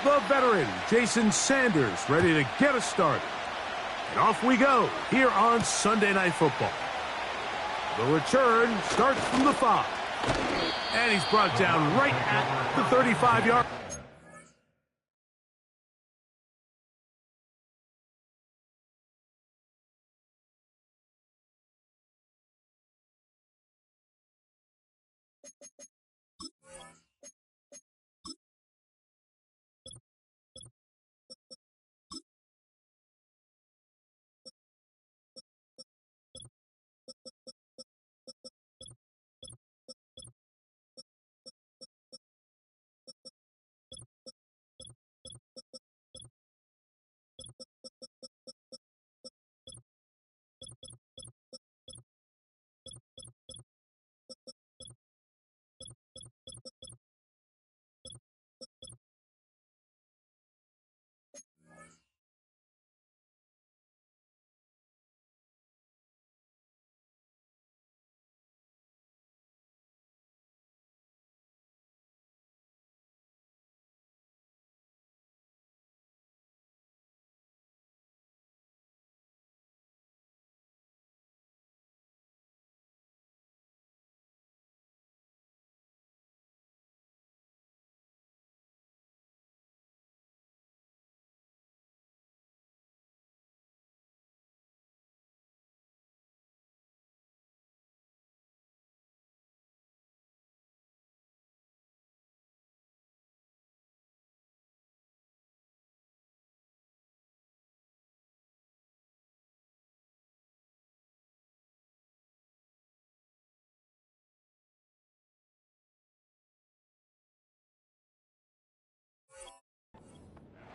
The veteran, Jason Sanders, ready to get us started. And off we go here on Sunday Night Football. The return starts from the 5. And he's brought down right at the 35-yard.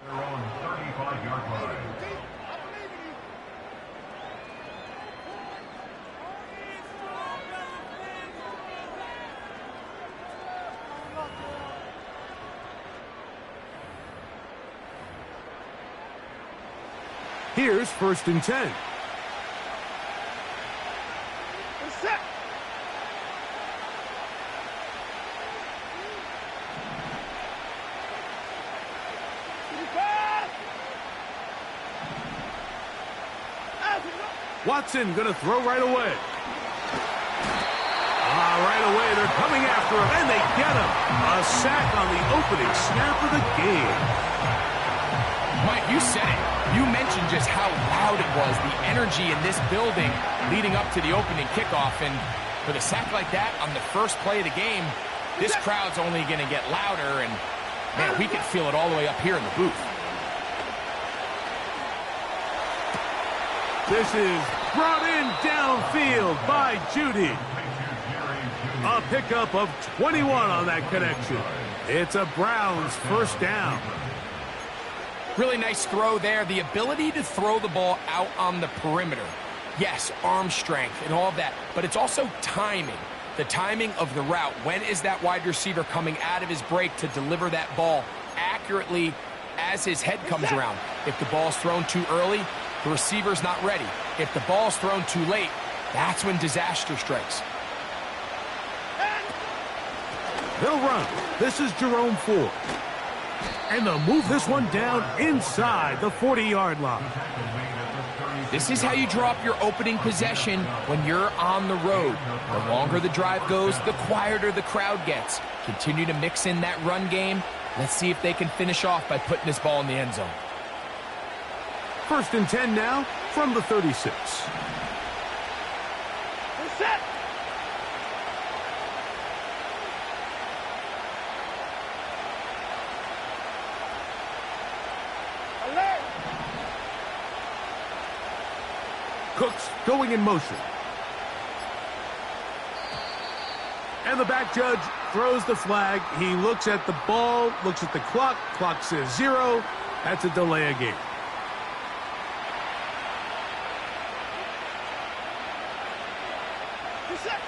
They're on 35-yard line. Here's 1st and 10. Set. Watson going to throw right away. Right away, they're coming after him, and they get him. A sack on the opening snap of the game. Mike, you said it. You mentioned just how loud it was, the energy in this building leading up to the opening kickoff. And with a sack like that on the first play of the game, this crowd's only going to get louder. And, man, we can feel it all the way up here in the booth. This is brought in downfield by Judy. A pickup of 21 on that connection. It's a Browns first down. Really nice throw there. The ability to throw the ball out on the perimeter. Yes, arm strength and all of that, but it's also timing. The timing of the route. When is that wide receiver coming out of his break to deliver that ball accurately as his head comes around? If the ball's thrown too early, the receiver's not ready. If the ball's thrown too late, that's when disaster strikes. They'll run. This is Jerome Ford. And they'll move this one down inside the 40-yard line. This is how you draw up your opening possession when you're on the road. The longer the drive goes, the quieter the crowd gets. Continue to mix in that run game. Let's see if they can finish off by putting this ball in the end zone. 1st and 10 now from the 36. Set. Alert. Cooks going in motion. And the back judge throws the flag. He looks at the ball, looks at the clock. Clock says 0. That's a delay of game. Set.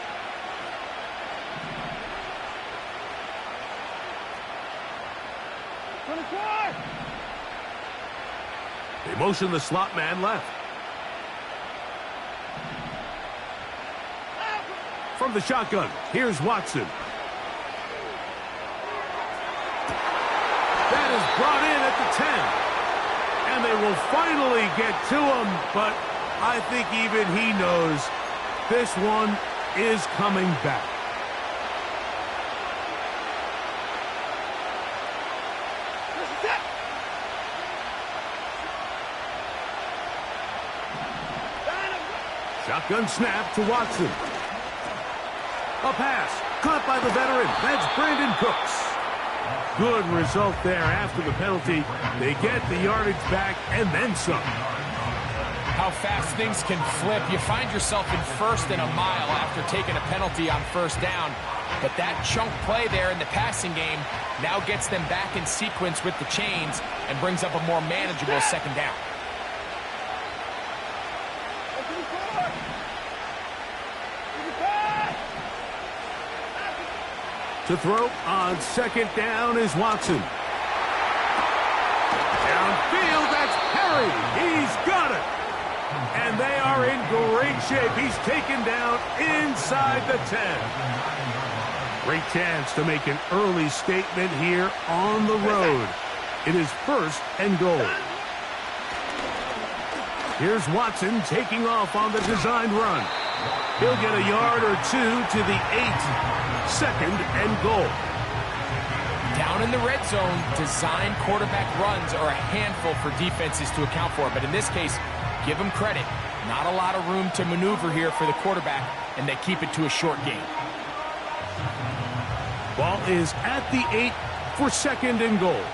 They motion the slot man left. From the shotgun, here's Watson. That is is brought in at the 10. And they will finally get to him, but I think even he knows this one is coming back. Shotgun snap to Watson. A pass caught by the veteran. That's Brandon Cooks. Good result there after the penalty. They get the yardage back and then some. How fast things can flip. You find yourself in first and a mile after taking a penalty on first down. But that chunk play there in the passing game now gets them back in sequence with the chains and brings up a more manageable second down. To throw on second down is Watson. Downfield, that's Perry. He's got it. And they are in great shape. He's taken down inside the 10. Great chance to make an early statement here on the road. It is first and goal. Here's Watson taking off on the designed run. He'll get a yard or two to the 8. Second and goal. Down in the red zone, design quarterback runs are a handful for defenses to account for. But in this case, give them credit. Not a lot of room to maneuver here for the quarterback, and they keep it to a short game. Ball is at the 8 for second and goal.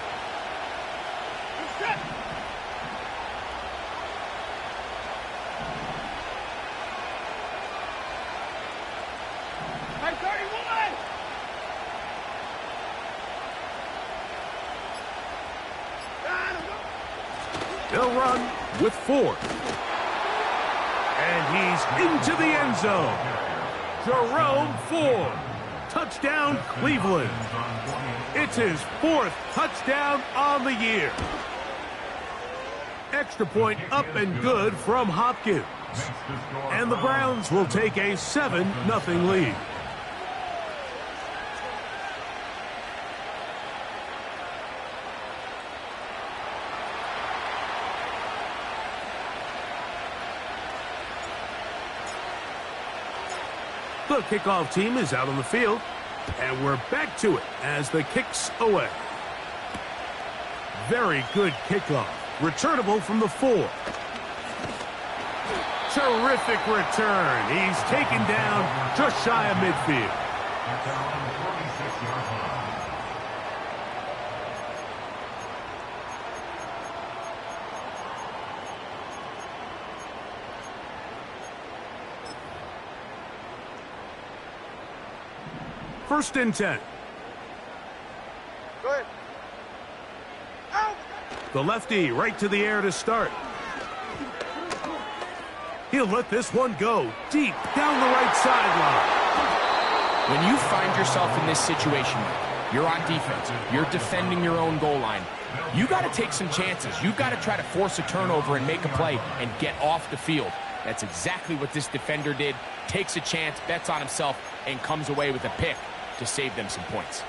They'll run with 4. And he's into the end zone. Jerome Ford. Touchdown, Cleveland. It's his 4th touchdown on the year. Extra point up and good from Hopkins. And the Browns will take a 7-0 lead. The kickoff team is out on the field, and we're back to it as the kick's away. Very good kickoff. Returnable from the 4. Terrific return. He's taken down just shy of midfield. First and 10. Go ahead. Out. The lefty right to the air to start. He'll let this one go deep down the right sideline. When you find yourself in this situation, you're on defense, you're defending your own goal line, you got to take some chances. You got to try to force a turnover and make a play and get off the field. That's exactly what this defender did. Takes a chance, bets on himself, and comes away with a pick to save them some points.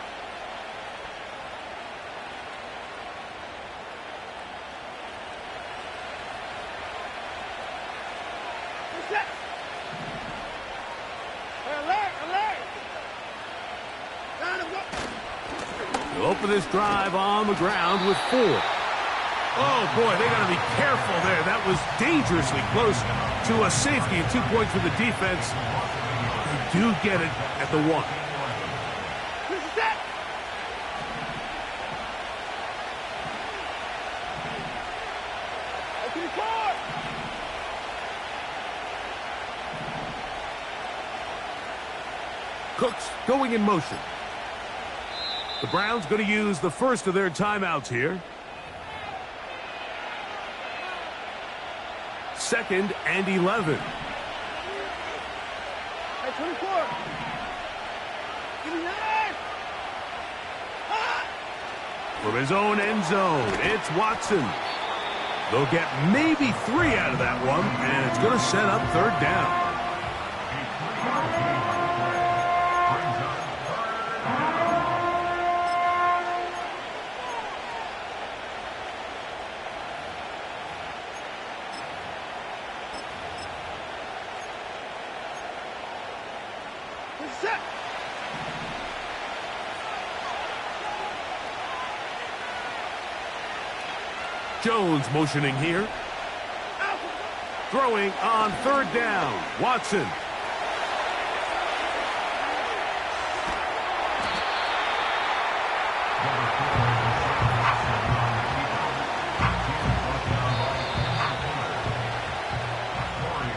He'll open this drive on the ground with 4. Oh, boy, they got to be careful there. That was dangerously close to a safety and 2 points for the defense. They do get it at the 1. Cooks going in motion. The Browns going to use the first of their timeouts here. Second and 11. Hey, 24. Give me that. From his own end zone, it's Watson. They'll get maybe 3 out of that one, and it's going to set up third down. Set. Jones motioning here. Out. Throwing on third down. Watson.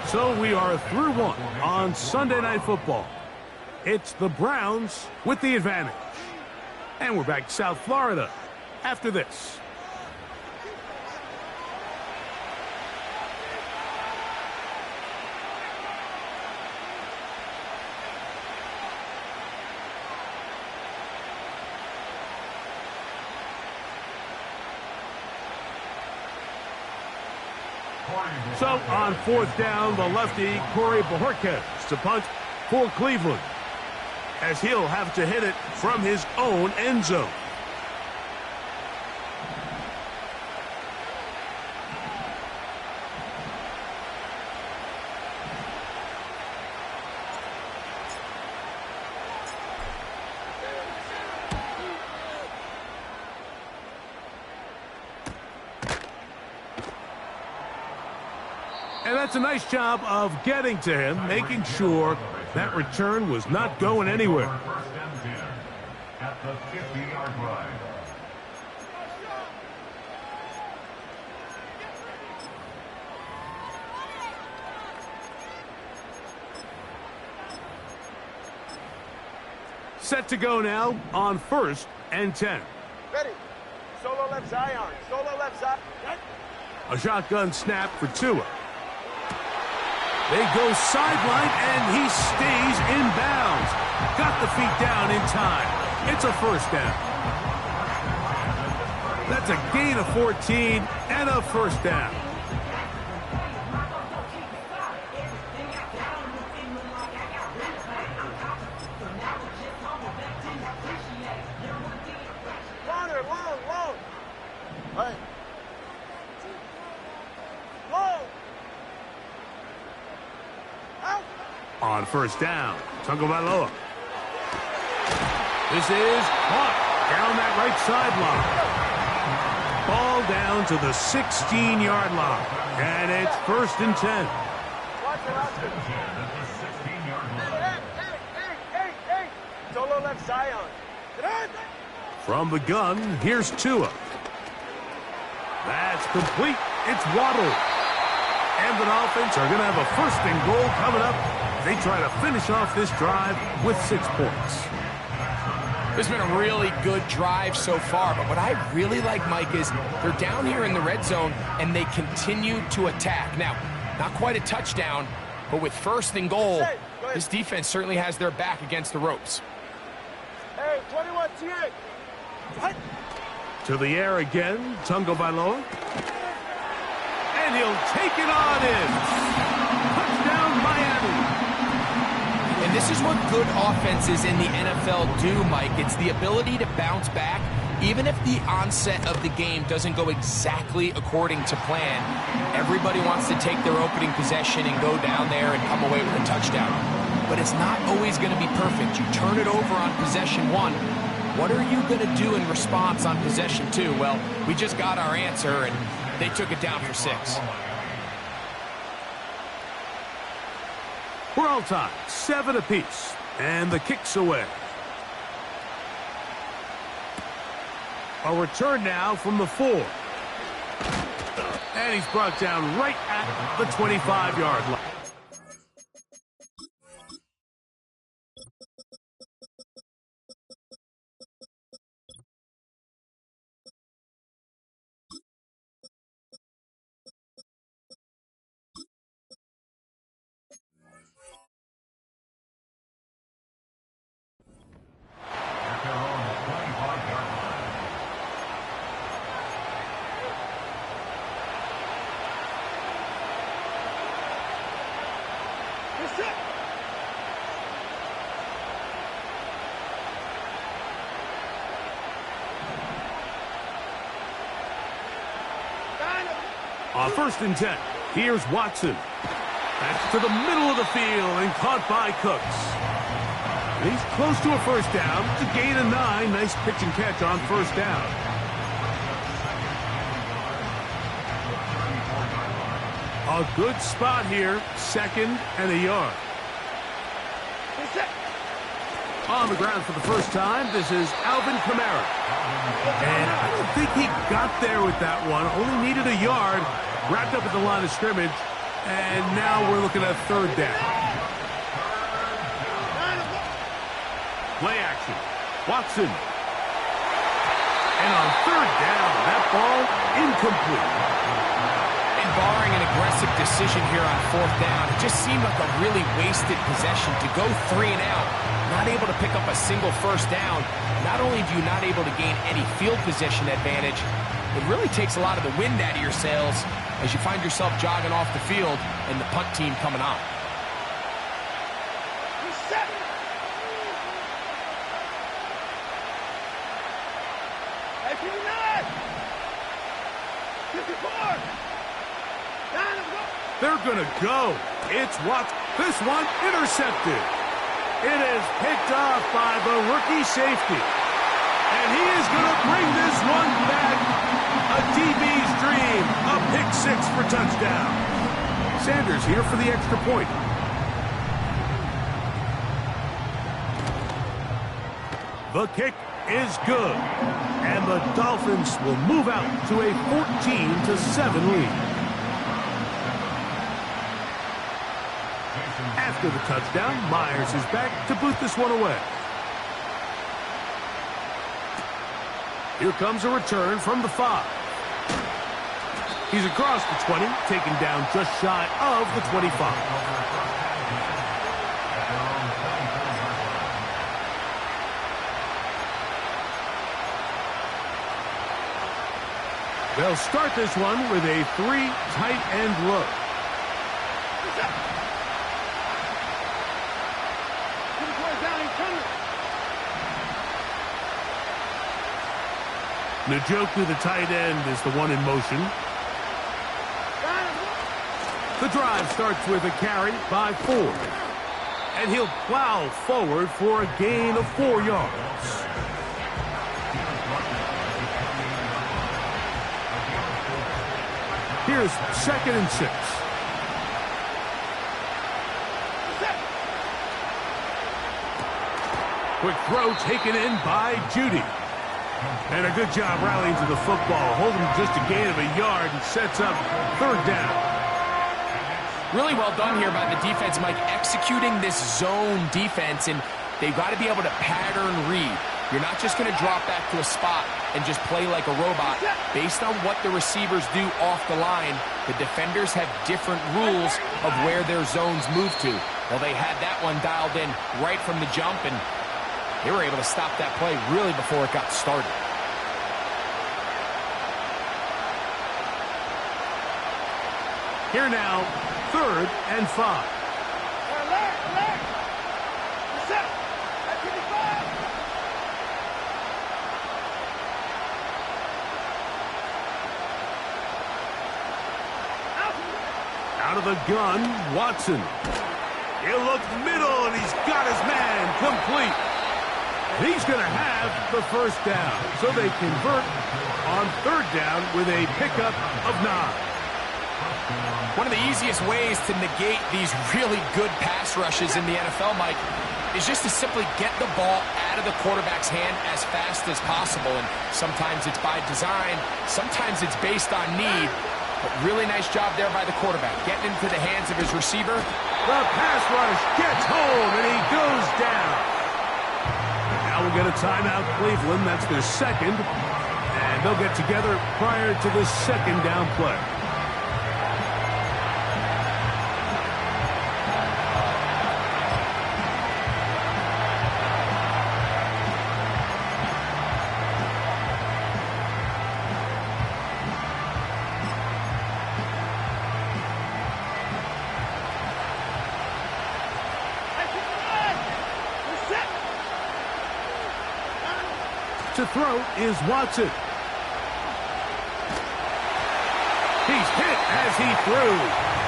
So we are through one on Sunday Night Football. It's the Browns with the advantage. And we're back to South Florida after this. So on fourth down, the lefty, Corey Bojorquez to punt for Cleveland, as he'll have to hit it from his own end zone. And that's a nice job of getting to him, making sure that return was not going anywhere. First and 10 at the 50-yard line. Set to go now on first and 10. Ready. Solo left Zion. Solo left Zion. A shotgun snap for Tua. They go sideline, and he stays in bounds. Got the feet down in time. It's a first down. That's a gain of 14 and a first down. Corner, long, long. Hey. Long. Out. On first down, Tagovailoa. This is caught down that right sideline. Ball down to the 16-yard line, and it's first and 10. Watch it, watch it. At the 16-yard line. Hey. Solo left Zion. From the gun, here's Tua. That's complete. It's Waddle. And the Dolphins are going to have a first and goal coming up. They try to finish off this drive with 6 points. This has been a really good drive so far, but what I really like, Mike, is they're down here in the red zone, and they continue to attack. Now, not quite a touchdown, but with first and goal, this defense certainly has their back against the ropes. Hey, 21 TA. What? To the air again, Tagovailoa. And he'll take it on in. Touchdown, Miami. And this is what good offenses in the NFL do, Mike. It's the ability to bounce back, even if the onset of the game doesn't go exactly according to plan. Everybody wants to take their opening possession and go down there and come away with a touchdown. But it's not always going to be perfect. You turn it over on possession 1. What are you going to do in response on possession 2? Well, we just got our answer, and they took it down for 6. We're all tied, 7 apiece, and the kick's away. A return now from the 4. And he's brought down right at the 25-yard line. At their own 25-yard line. You're set. On first and 10, here's Watson. That's to the middle of the field and caught by Cooks. And he's close to a first down. It's a gain of 9. Nice pitch and catch on first down. A good spot here. 2nd and a yard. On the ground for the first time, this is Alvin Kamara. And I don't think he got there with that one. Only needed a yard. Wrapped up at the line of scrimmage. And now we're looking at 3rd down. Play action. Watson. And on 3rd down, that ball incomplete. And barring an aggressive decision here on 4th down, it just seemed like a really wasted possession to go 3 and out. Not able to pick up a single first down. Not only do you not able to gain any field position advantage, it really takes a lot of the wind out of your sails as you find yourself jogging off the field and the punt team coming on. They're going to go. It's Watson. This one intercepted. It is picked off by the rookie safety. And he is going to bring this one back. A DB's dream. A pick 6 for touchdown. Sanders here for the extra point. The kick is good. And the Dolphins will move out to a 14-7 lead. After the touchdown, Myers is back to boot this one away. Here comes a return from the 5. He's across the 20, taken down just shy of the 25. They'll start this one with a 3 tight end look. Njoku, the tight end, is the one in motion. The drive starts with a carry by 4. And he'll plow forward for a gain of 4 yards. Here's 2nd and 6. Quick throw taken in by Judy. And a good job rallying to the football. Holding just a gain of a yard and sets up 3rd down. Really well done here by the defense, Mike, executing this zone defense, and they've got to be able to pattern read. You're not just going to drop back to a spot and just play like a robot. Based on what the receivers do off the line, the defenders have different rules of where their zones move to. Well, they had that one dialed in right from the jump, and they were able to stop that play really before it got started. Here now, 3rd and 5. Out of the gun, Watson. He'll look middle, and he's got his man complete. He's going to have the first down. So they convert on 3rd down with a pickup of 9. One of the easiest ways to negate these really good pass rushes in the NFL, Mike, is just to simply get the ball out of the quarterback's hand as fast as possible. And sometimes it's by design, sometimes it's based on need. But really nice job there by the quarterback, getting into the hands of his receiver. The pass rush gets home, and he goes down. Now we'll get a timeout, Cleveland. That's their 2nd. And they'll get together prior to the 2nd down play. To throw is Watson. He's hit as he threw.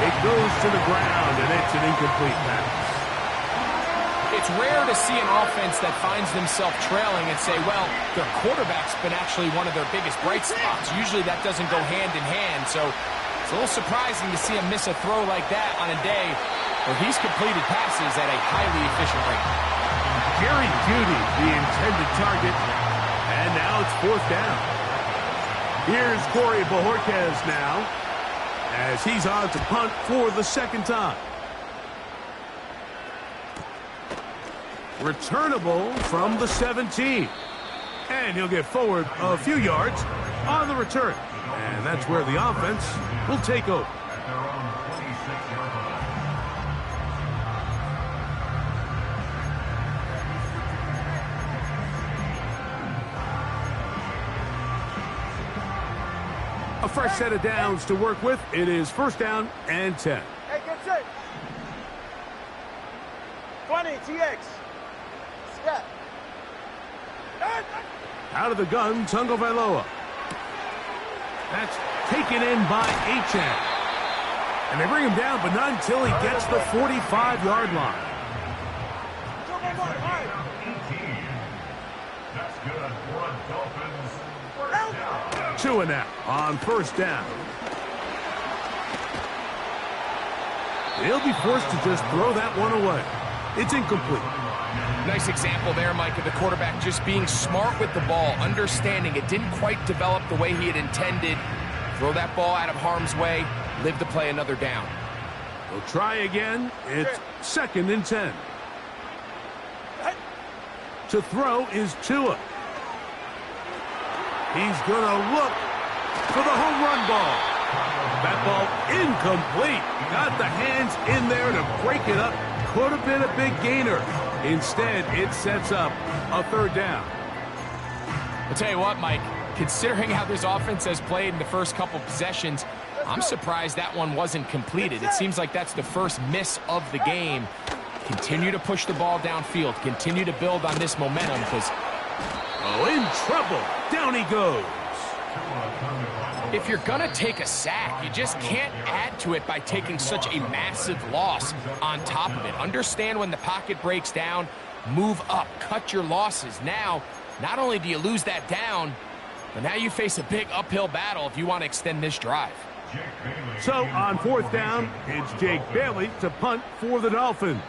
It goes to the ground, and it's an incomplete pass. It it's rare to see an offense that finds themselves trailing and say, well, their quarterback's been actually one of their biggest bright spots. Usually that doesn't go hand in hand, so it's a little surprising to see him miss a throw like that on a day where he's completed passes at a highly efficient rate. Jerry Jeudy, the intended target, and now it's 4th down. Here's Corey Bojorquez now, as he's on to punt for the 2nd time. Returnable from the 17. And he'll get forward a few yards on the return. And that's where the offense will take over. At their own 26-yard line. A fresh set of downs to work with. It is 1st down and 10. Hey, get set. 20, TX. Step. Out of the gun, Tagovailoa. That's taken in by Achane. And they bring him down, but not until he gets the 45-yard line. 18. That's good for a Dolphins first down. 2 and out on 1st down. They'll be forced to just throw that one away. It's incomplete. Nice example there, Mike, of the quarterback just being smart with the ball, understanding it didn't quite develop the way he had intended. Throw that ball out of harm's way, live to play another down. They'll try again. It's 2nd and 10. To throw is Tua. He's going to look for the home run ball. That ball incomplete. Got the hands in there to break it up. Could have been a big gainer. Instead, it sets up a 3rd down. I'll tell you what, Mike, considering how this offense has played in the first couple possessions, I'm surprised that one wasn't completed. It seems like that's the first miss of the game. Continue to push the ball downfield. Continue to build on this momentum because... Oh, in trouble. Down he goes. If you're going to take a sack, you just can't add to it by taking such a massive loss on top of it. Understand when the pocket breaks down, move up, cut your losses. Now, not only do you lose that down, but now you face a big uphill battle if you want to extend this drive. So, on 4th down, it's Jake Bailey to punt for the Dolphins.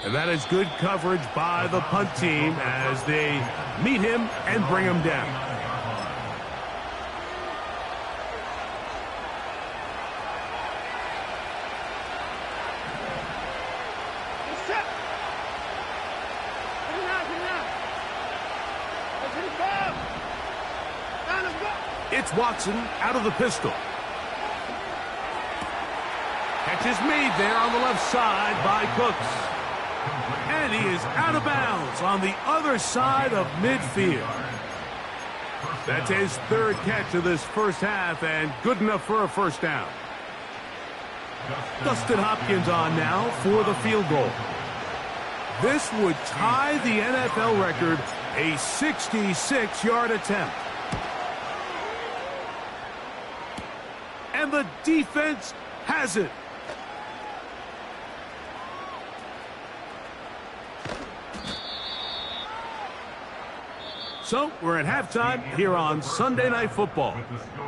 And that is good coverage by the punt team as they meet him and bring him down. It's Watson out of the pistol. Catch is made there on the left side by Cooks. And he is out of bounds on the other side of midfield. That's his 3rd catch of this first half and good enough for a 1st down. Dustin Hopkins on now for the field goal. This would tie the NFL record, a 66-yard attempt. And the defense has it. So, we're at halftime here on Sunday Night Football.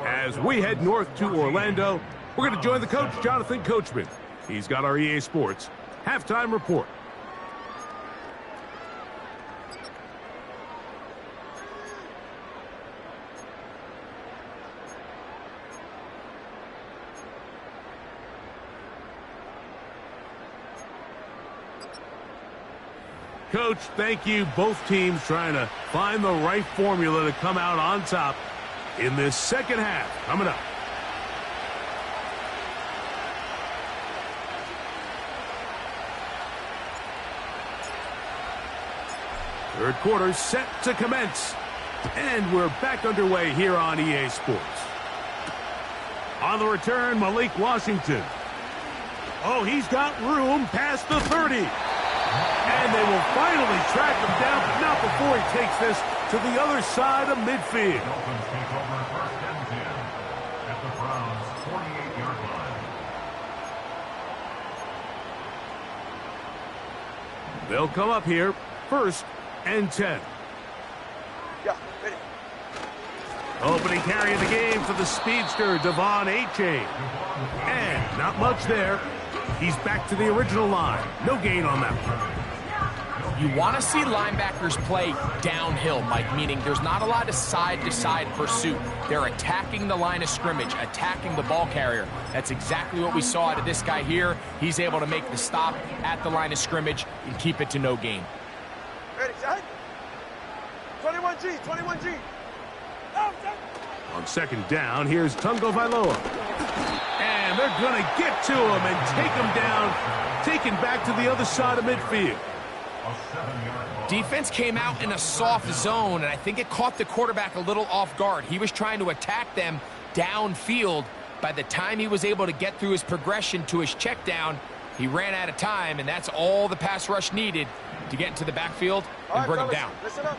As we head north to Orlando, we're going to join the coach, Jonathan Coachman. He's got our EA Sports halftime report. Coach, thank you. Both teams trying to find the right formula to come out on top in this second half. Coming up. Third quarter set to commence. And we're back underway here on EA Sports. On the return, Malik Washington. Oh, he's got room past the 30. And they will finally track him down, but not before he takes this to the other side of midfield. Dolphins take over 1st and 10 at the They'll come up here, 1st and 10. Yeah, ready. Opening carry of the game for the speedster, Devon A-Chain. And not much there. He's back to the original line. No gain on that one. You want to see linebackers play downhill, Mike, meaning there's not a lot of side-to-side pursuit. They're attacking the line of scrimmage, attacking the ball carrier. That's exactly what we saw out of this guy here. He's able to make the stop at the line of scrimmage and keep it to no gain. Ready, set. 21G, 21G. On 2nd down, here's Tungo Vailoa. And they're going to get to him and take him down, taken back to the other side of midfield. Defense came out in a soft zone, and I think it caught the quarterback a little off guard. He was trying to attack them downfield. By the time he was able to get through his progression to his check down, he ran out of time, and that's all the pass rush needed to get into the backfield and bring him down. Listen up.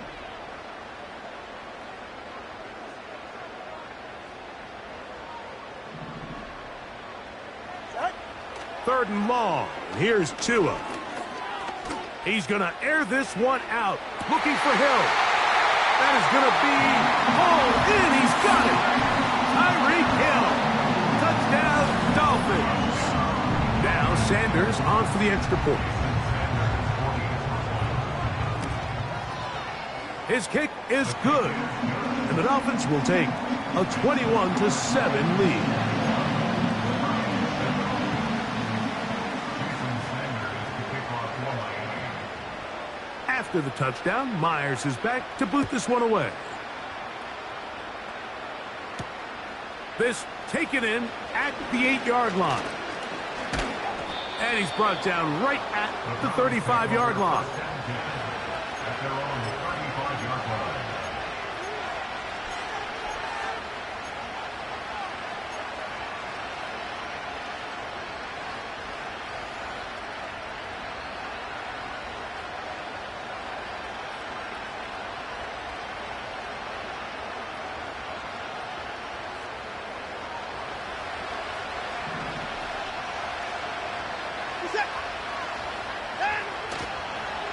Set. 3rd and long. Here's Tua. He's going to air this one out. Looking for Hill. That is going to be hauled in. He's got it. Tyreek Hill. Touchdown, Dolphins. Now Sanders on for the extra point. His kick is good. And the Dolphins will take a 21-7 lead. After the touchdown, Myers is back to boot this one away. This taken in at the 8-yard line. And he's brought down right at the 35-yard line.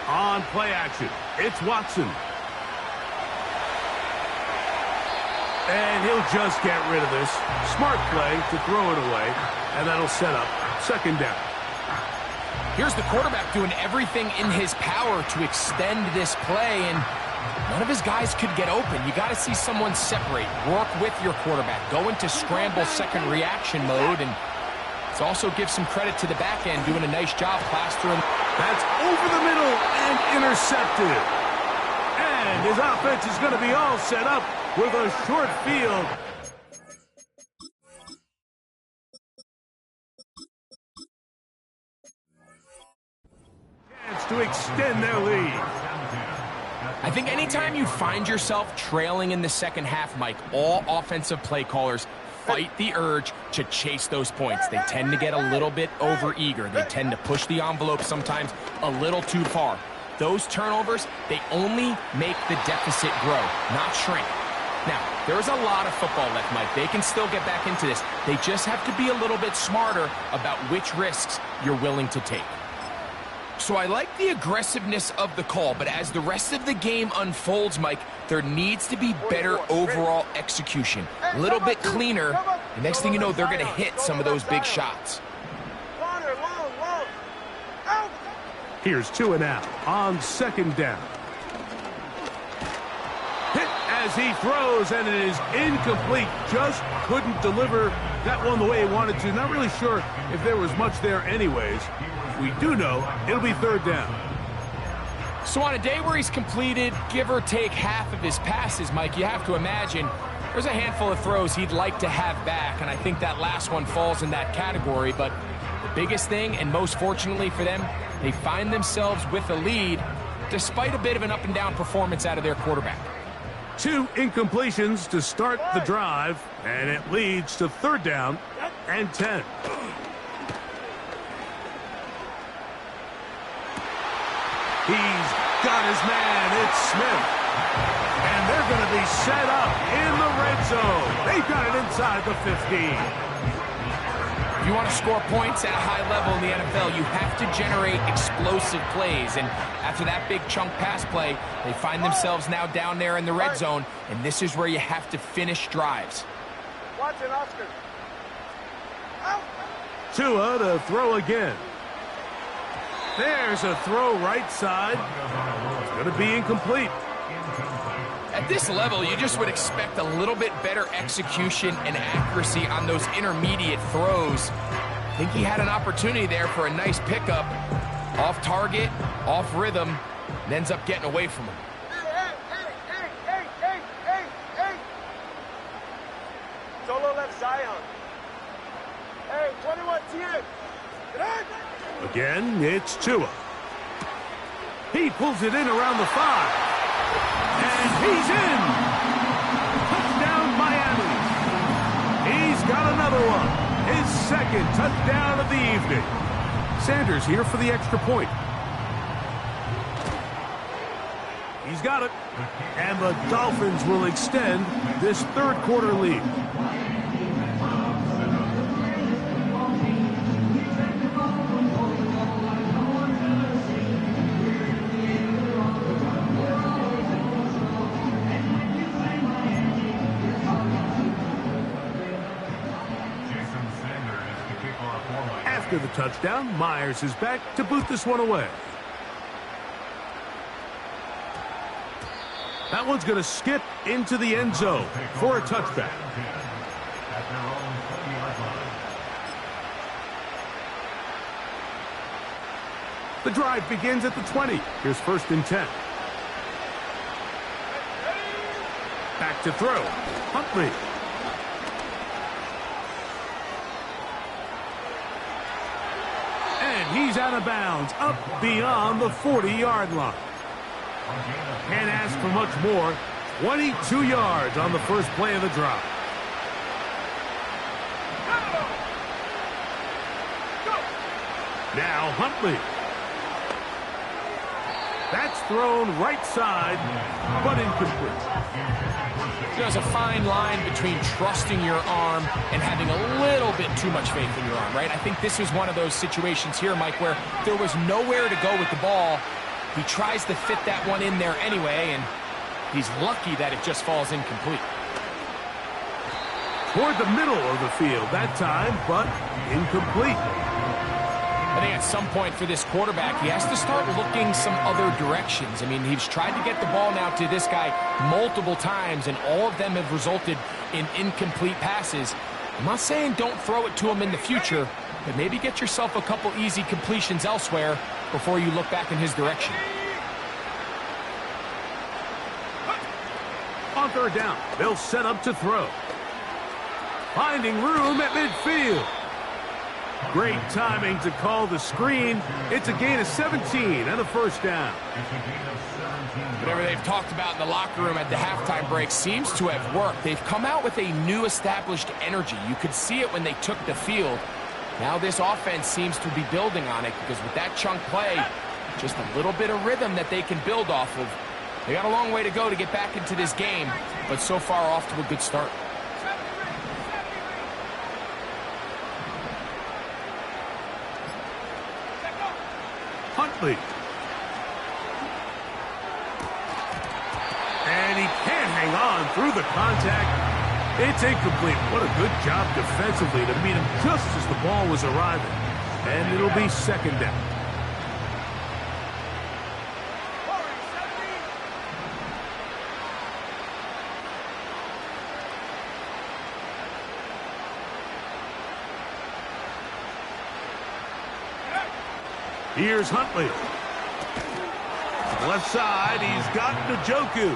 On play action, it's Watson. And he'll just get rid of this. Smart play to throw it away, and that'll set up 2nd down. Here's the quarterback doing everything in his power to extend this play, and none of his guys could get open. You got to see someone separate, work with your quarterback, go into scramble second reaction mode, and let's also give some credit to the back end doing a nice job plastering. That's over the middle and intercepted. And his offense is going to be all set up with a short field. Chance to extend their lead. I think anytime you find yourself trailing in the second half, Mike, all offensive play callers fight the urge to chase those points. They tend to get a little bit overeager. They tend to push the envelope sometimes a little too far. Those turnovers, they only make the deficit grow, not shrink. Now, there's a lot of football left, Mike. They can still get back into this. They just have to be a little bit smarter about which risks you're willing to take. So I like the aggressiveness of the call, but as the rest of the game unfolds, Mike, there needs to be better overall execution. A little bit cleaner. The next thing you know, they're going to hit some of those big shots. Here's Tua now on 2nd down. Hit as he throws, and it is incomplete. Just couldn't deliver that one the way he wanted to. Not really sure if there was much there anyways. We do know it'll be 3rd down. So on a day where he's completed, give or take half of his passes, Mike, you have to imagine there's a handful of throws he'd like to have back, and I think that last one falls in that category. But the biggest thing, and most fortunately for them, they find themselves with a lead despite a bit of an up-and-down performance out of their quarterback. 2 incompletions to start the drive, and it leads to 3rd down and 10. He's got his man. It's Smith. And they're going to be set up in the red zone. They've got it inside the 15. If you want to score points at a high level in the NFL, you have to generate explosive plays. And after that big chunk pass play, they find themselves now down there in the red zone, and this is where you have to finish drives. Watch it, Oscar. Tua to throw again. There's a throw right side. It's going to be incomplete. At this level, you just would expect a little bit better execution and accuracy on those intermediate throws. I think he had an opportunity there for a nice pickup. Off target, off rhythm, and ends up getting away from him. Hey. Solo left Zion. Hey, 21 TN. Again, it's Tua. He pulls it in around the 5. And he's in. Touchdown, Miami. He's got another one. His second touchdown of the evening. Sanders here for the extra point. He's got it. And the Dolphins will extend this third quarter lead. After the touchdown, Myers is back to boot this one away. That one's going to skip into the end zone for a touchback. The drive begins at the 20. Here's 1st and 10. Back to throw. Huntley. He's out of bounds, up beyond the 40-yard line. Can't ask for much more. 22 yards on the first play of the drive. Now Huntley. That's thrown right side, but incomplete. There's a fine line between trusting your arm and having a little bit too much faith in your arm, right? I think this is one of those situations here, Mike, where there was nowhere to go with the ball. He tries to fit that one in there anyway, and he's lucky that it just falls incomplete. Toward the middle of the field that time, but incomplete. I think at some point for this quarterback, he has to start looking some other directions. I mean, he's tried to get the ball now to this guy multiple times, and all of them have resulted in incomplete passes. I'm not saying don't throw it to him in the future, but maybe get yourself a couple easy completions elsewhere before you look back in his direction. On 3rd down, they'll set up to throw. Finding room at midfield. Great timing to call the screen. It's a gain of 17 and a 1st down. Whatever they've talked about in the locker room at the halftime break seems to have worked. They've come out with a new established energy. You could see it when they took the field. Now this offense seems to be building on it because with that chunk play, just a little bit of rhythm that they can build off of. They got a long way to go to get back into this game, but so far off to a good start. Huntley. And he can't hang on through the contact. It's incomplete. What a good job defensively to meet him just as the ball was arriving. And it'll be 2nd down. Here's Huntley. Left side, he's got Njoku.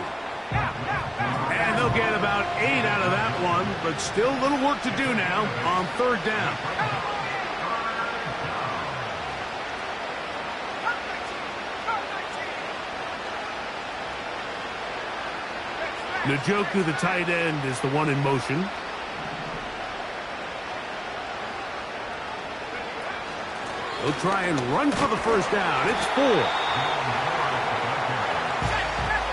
And they'll get about 8 out of that one, but still a little work to do now on 3rd down. Njoku, the tight end, is the one in motion. He'll try and run for the 1st down. It's 4.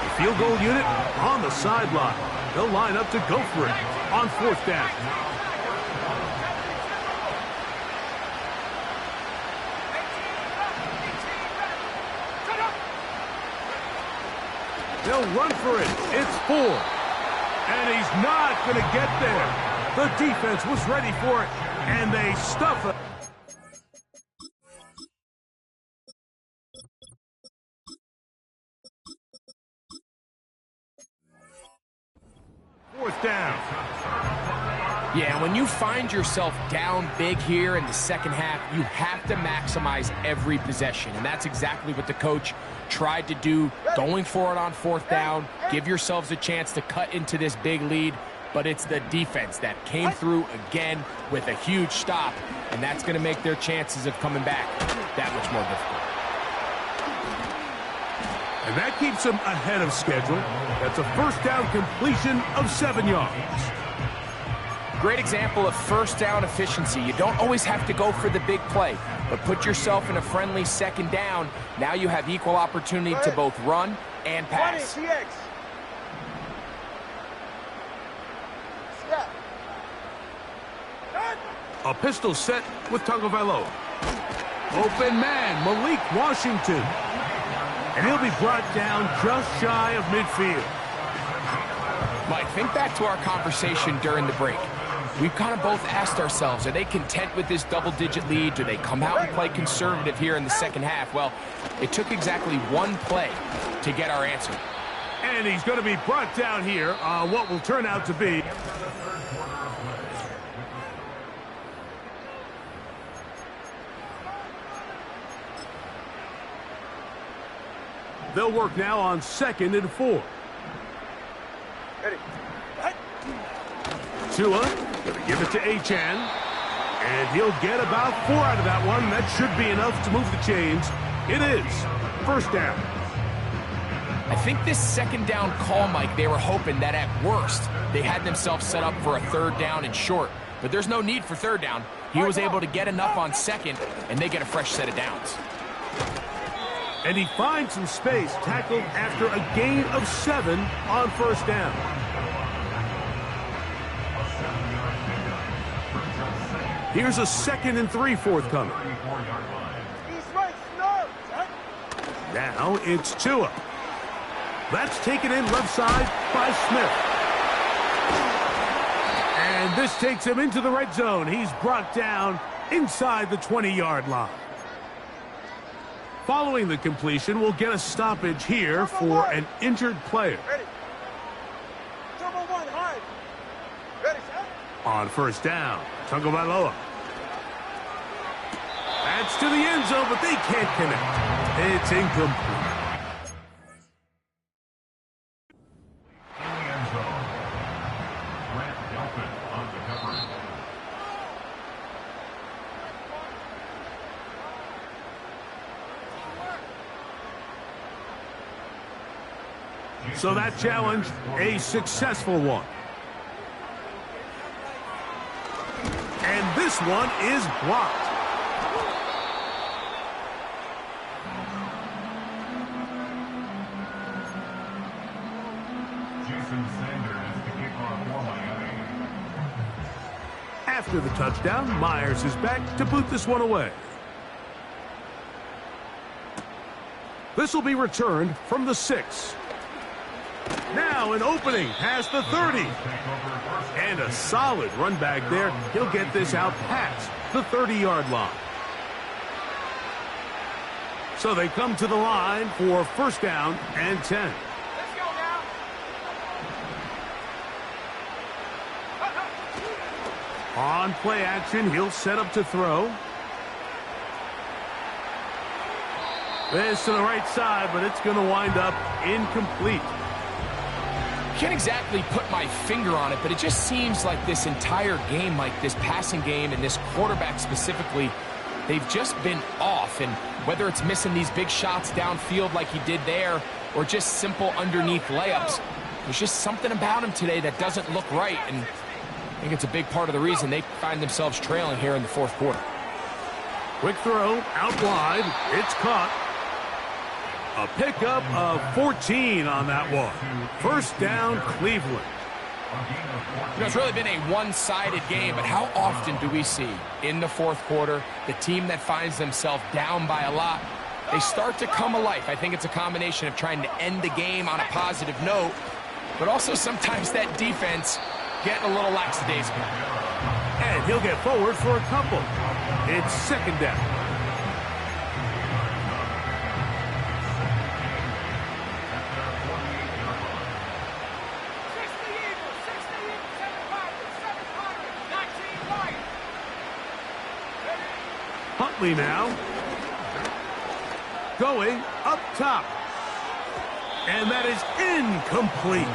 The field goal unit on the sideline. They'll line up to go for it on 4th down. They'll run for it. It's 4. And he's not going to get there. The defense was ready for it, and they stuff it. Fourth down. Yeah, when you find yourself down big here in the second half, you have to maximize every possession. And that's exactly what the coach tried to do, going for it on fourth down. Give yourselves a chance to cut into this big lead. But it's the defense that came through again with a huge stop. And that's going to make their chances of coming back that much more difficult. And that keeps them ahead of schedule. That's a first down completion of 7 yards. Great example of first down efficiency. You don't always have to go for the big play, but put yourself in a friendly second down. Now you have equal opportunity to both run and pass. A pistol set with Tagovailoa. Open man, Malik Washington. And he'll be brought down just shy of midfield. Mike, think back to our conversation during the break. We've kind of both asked ourselves, are they content with this double-digit lead? Do they come out and play conservative here in the second half? Well, it took exactly one play to get our answer. And he's going to be brought down here on what will turn out to be they'll work now on 2nd and 4. Ready. Tua, going to give it to Achane. And he'll get about 4 out of that one. That should be enough to move the chains. It is first down. I think this second down call, Mike, they were hoping that at worst they had themselves set up for a third down and short. But there's no need for third down. He was able to get enough on second, and they get a fresh set of downs. And he finds some space, tackled after a gain of 7 on first down. Here's a 2nd and 3 forthcoming. Now it's Tua. That's taken in left side by Smith. And this takes him into the red zone. He's brought down inside the 20-yard line. Following the completion, we'll get a stoppage here for an injured player. On first down, Tagovailoa. That's to the end zone, but they can't connect. It's incomplete. In the end zone, Dolphins on the cover. So that challenge, a successful one. And this one is blocked. After the touchdown, Myers is back to boot this one away. This will be returned from the 6. Now an opening past the 30. And a solid run back there. He'll get this out past the 30-yard line. So they come to the line for first down and 10. Let's go now. On play action, he'll set up to throw. This to the right side, but it's going to wind up incomplete. Can't exactly put my finger on it, but it just seems like this entire game, like this passing game and this quarterback specifically, they've just been off. And whether it's missing these big shots downfield like he did there or just simple underneath layups, there's just something about him today that doesn't look right. And I think it's a big part of the reason they find themselves trailing here in the fourth quarter. Quick throw, out wide. It's caught. A pickup of 14 on that one. First down, Cleveland. You know, it's really been a one-sided game, but how often do we see in the fourth quarter the team that finds themselves down by a lot they start to come alive. I think it's a combination of trying to end the game on a positive note, but also sometimes that defense getting a little lackadaisical. And he'll get forward for a couple. It's second down. Huntley now. Going up top. And that is incomplete.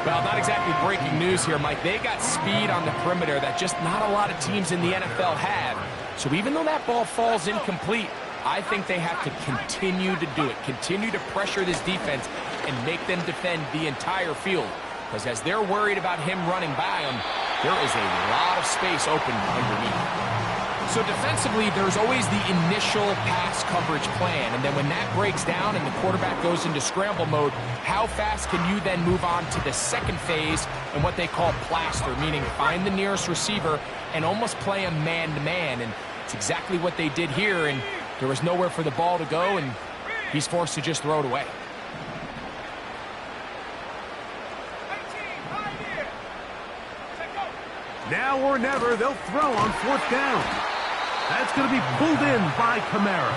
Well, not exactly breaking news here, Mike. They got speed on the perimeter that just not a lot of teams in the NFL have. So even though that ball falls incomplete, I think they have to continue to do it. Continue to pressure this defense and make them defend the entire field. Because as they're worried about him running by them, there is a lot of space open underneath. So defensively, there's always the initial pass coverage plan, and then when that breaks down and the quarterback goes into scramble mode, how fast can you then move on to the second phase and what they call plaster, meaning find the nearest receiver and almost play him man-to-man, and it's exactly what they did here, and there was nowhere for the ball to go, and he's forced to just throw it away. Now or never, they'll throw on fourth down. That's going to be pulled in by Kamara.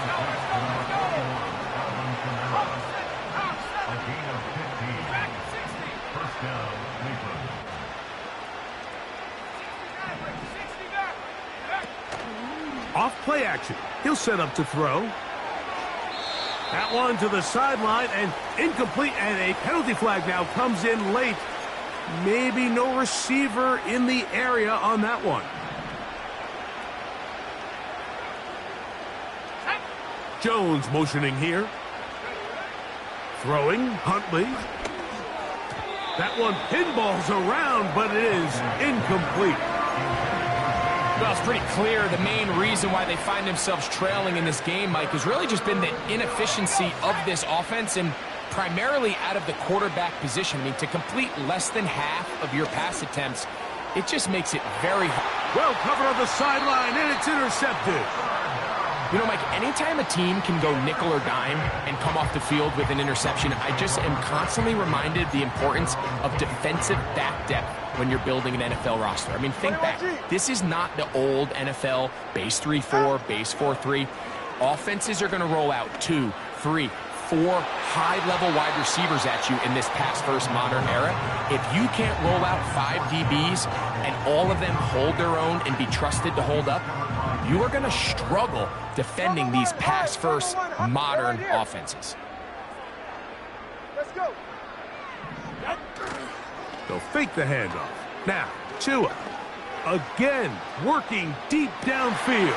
Off play action. He'll set up to throw. That one to the sideline and incomplete, and a penalty flag now comes in late. Maybe no receiver in the area on that one. Jones motioning here. Throwing, Huntley. That one pinballs around, but it is incomplete. Well, it's pretty clear the main reason why they find themselves trailing in this game, Mike, has really just been the inefficiency of this offense and primarily out of the quarterback position. I mean, to complete less than half of your pass attempts, it just makes it very hard. Well covered on the sideline, and it's intercepted. You know, Mike, anytime a team can go nickel or dime and come off the field with an interception, I just am constantly reminded of the importance of defensive back depth when you're building an NFL roster. I mean, think back. This is not the old NFL base 3-4, base 4-3. Offenses are going to roll out 2, 3, 4 high-level wide receivers at you in this pass-first modern era. If you can't roll out 5 DBs and all of them hold their own and be trusted to hold up, you are going to struggle defending these pass-first modern offenses. Let's go. They'll fake the handoff. Now, Tua. Again, working deep downfield.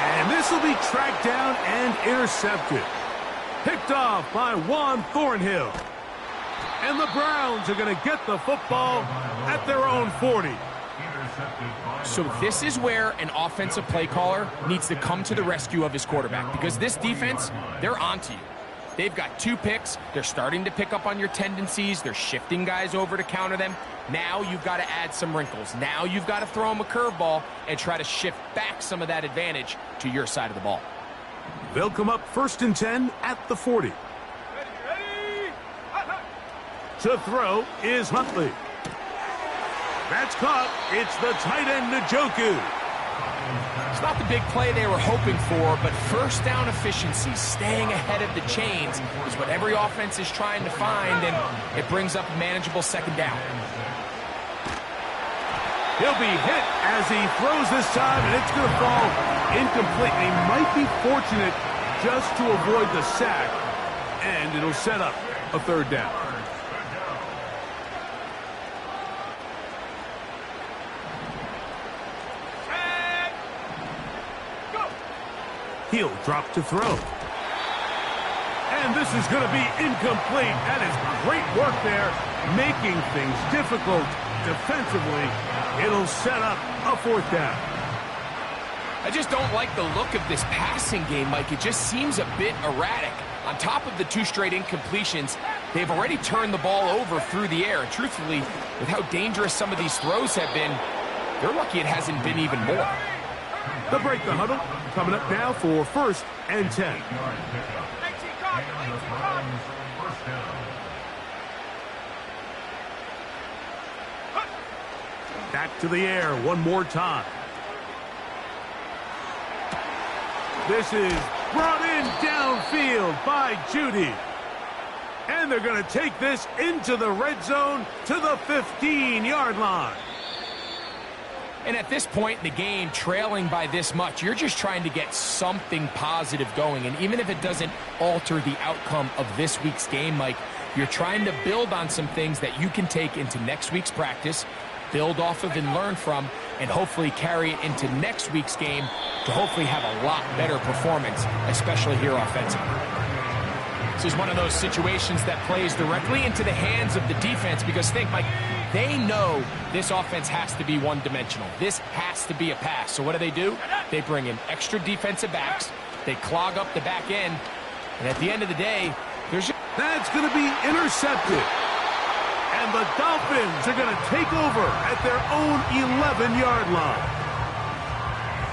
And this will be tracked down and intercepted. Picked off by Juan Thornhill. And the Browns are going to get the football at their own 40. So this is where an offensive play caller needs to come to the rescue of his quarterback, because this defense, they're onto you. They've got 2 picks. They're starting to pick up on your tendencies. They're shifting guys over to counter them. Now you've got to add some wrinkles. Now you've got to throw them a curveball and try to shift back some of that advantage to your side of the ball. They'll come up 1st and 10 at the 40. Ready. To throw is Huntley. That's caught. It's the tight end, Njoku. It's not the big play they were hoping for, but first down efficiency, staying ahead of the chains, is what every offense is trying to find, and it brings up a manageable second down. He'll be hit as he throws this time, and it's going to fall incomplete. He might be fortunate just to avoid the sack, and it'll set up a 3rd down. He'll drop to throw. And this is going to be incomplete. That is great work there, making things difficult defensively. It'll set up a 4th down. I just don't like the look of this passing game, Mike. It just seems a bit erratic. On top of the 2 straight incompletions, they've already turned the ball over through the air. And truthfully, with how dangerous some of these throws have been, they're lucky it hasn't been even more. They'll break the huddle. coming up now for 1st and 10. Back to the air one more time. This is brought in downfield by Judy. And they're going to take this into the red zone to the 15-yard line. And at this point in the game, trailing by this much, you're just trying to get something positive going. And even if it doesn't alter the outcome of this week's game, Mike, you're trying to build on some things that you can take into next week's practice, build off of and learn from, and hopefully carry it into next week's game to hopefully have a lot better performance, especially here offensively. This is one of those situations that plays directly into the hands of the defense because think, Mike, they know this offense has to be one-dimensional. This has to be a pass. So what do? They bring in extra defensive backs. They clog up the back end. And at the end of the day, there's... That's going to be intercepted. And the Dolphins are going to take over at their own 11-yard line.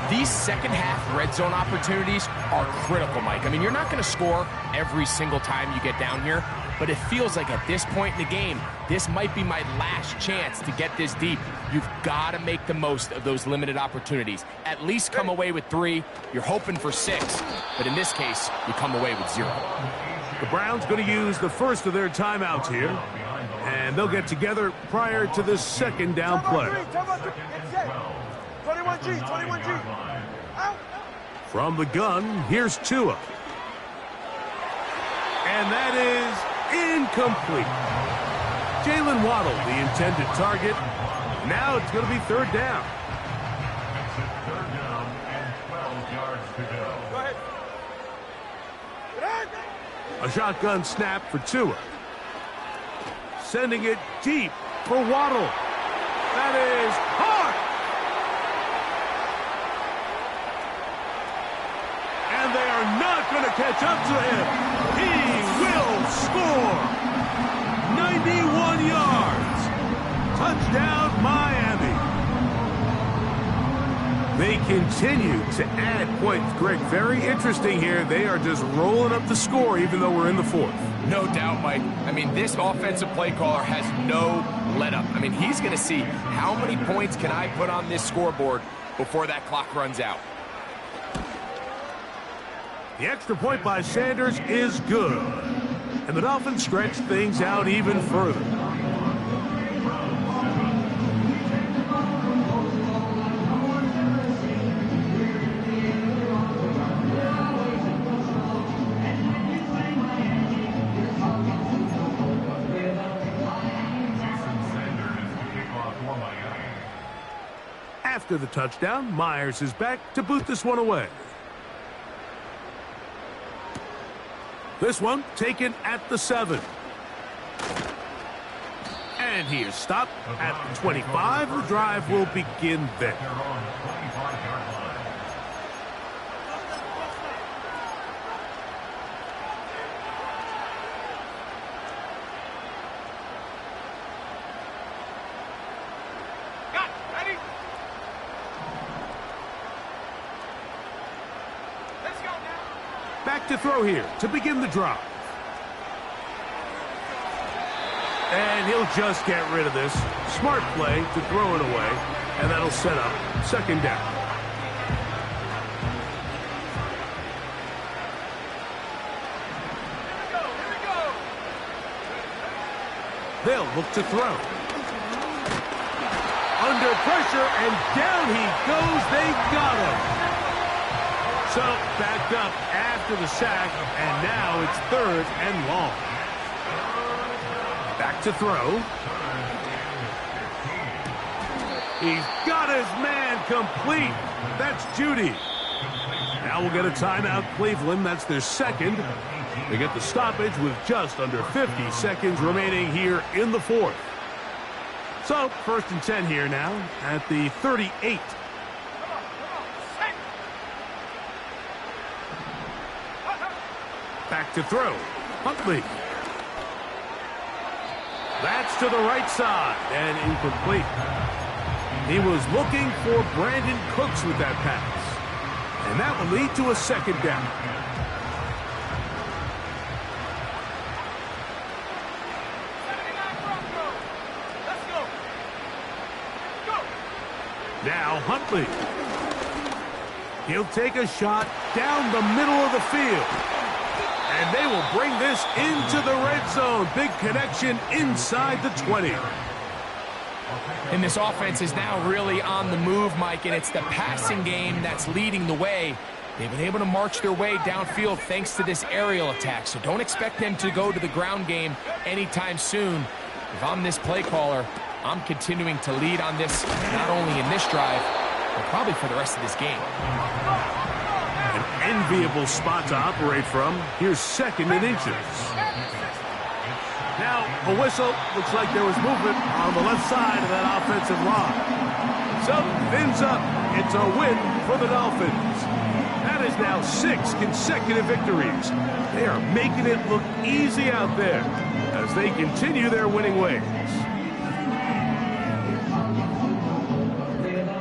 These second-half red zone opportunities are critical, Mike. I mean, you're not going to score every single time you get down here, but it feels like at this point in the game, this might be my last chance to get this deep. You've got to make the most of those limited opportunities. At least come away with 3. You're hoping for 6, but in this case, you come away with 0. The Browns going to use the first of their timeouts here, and they'll get together prior to this second down play. 21G, 21G. Out. From the gun, here's Tua. And that is incomplete. Jalen Waddle, the intended target. Now it's going to be 3rd down. Third down and 12 yards to go. Go ahead. A shotgun snap for Tua. Sending it deep for Waddle. That is hard. And they are not going to catch up to him. He will score. 91 yards. Touchdown, Miami. They continue to add points. Greg, very interesting here. They are just rolling up the score even though we're in the 4th. No doubt, Mike. I mean, this offensive play caller has no let-up. I mean, he's going to see how many points can I put on this scoreboard before that clock runs out. The extra point by Sanders is good. And the Dolphins stretch things out even further. After the touchdown, Myers is back to boot this one away. This one taken at the 7. And he is stopped at the 25. The drive will begin there. They're on the 25-yard line. Back to throw here to begin the drive. And he'll just get rid of this. Smart play to throw it away. And that'll set up 2nd down. They'll look to throw. Under pressure, and down he goes. They got him. So, backed up after the sack, and now it's 3rd and long. Back to throw. He's got his man complete. That's Judy. Now we'll get a timeout, Cleveland. That's their 2nd. They get the stoppage with just under 50 seconds remaining here in the 4th. So, 1st and 10 here now at the 38. Back to throw. Huntley. That's to the right side and incomplete. He was looking for Brandon Cooks with that pass. And that will lead to a second down. Now Huntley. He'll take a shot down the middle of the field. And they will bring this into the red zone. Big connection inside the 20. And this offense is now really on the move, Mike, and it's the passing game that's leading the way. They've been able to march their way downfield thanks to this aerial attack, so don't expect them to go to the ground game anytime soon. If I'm this play caller, I'm continuing to lead on this, not only in this drive, but probably for the rest of this game. An enviable spot to operate from. Here's 2nd and inches. Now, a whistle. Looks like there was movement on the left side of that offensive line. So, fins up. It's a win for the Dolphins. That is now 6 consecutive victories. They are making it look easy out there as they continue their winning ways.